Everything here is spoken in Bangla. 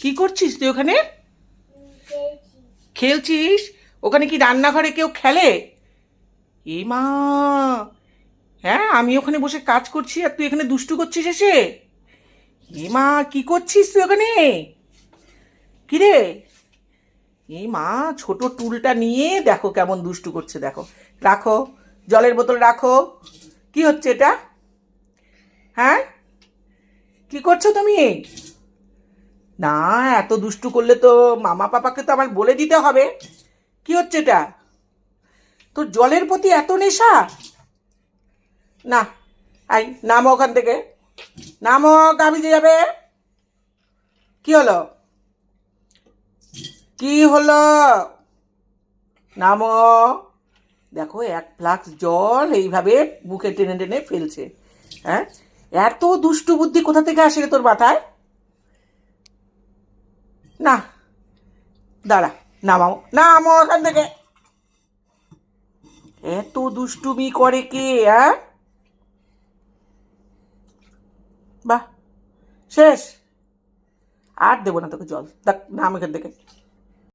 কি করছিস তুই ওখানে? খেলছিস? ওখানে কি রান্নাঘরে কেউ খেলে? এ মা! হ্যাঁ, আমি ওখানে বসে কাজ করছি আর তুই এখানে দুষ্টু করছিস এসে? এ মা, কি করছিস তুই ওখানে? কি রে? এই মা, ছোট টুলটা নিয়ে দেখো কেমন দুষ্টু করছে, দেখো। রাখো, জলের বোতল রাখো। কি হচ্ছে এটা? হ্যাঁ, কি করছো তুমি? না, এত দুষ্টু করলে তো মামা পাপাকে তো আমার বলে দিতে হবে। কি হচ্ছে এটা? তোর জলের প্রতি এত নেশা? না, আই নামো ওখান থেকে। নামো, গাভিজে যাবে। কি হলো? কি হলো? নামো। দেখো, এক ফ্লাক্স জল এইভাবে বুকে টেনে টেনে ফেলছে। হ্যাঁ, এত দুষ্টু বুদ্ধি কোথা থেকে আসে রে তোর মাথায়? না, দাঁড়া, নামাও, নামো ওখান থেকে। এত দুষ্টুমি করে কে? হ্যাঁ, বাহ, শেষ। আর দেবো না তোকে জল, দেখ, নাম এখান থেকে।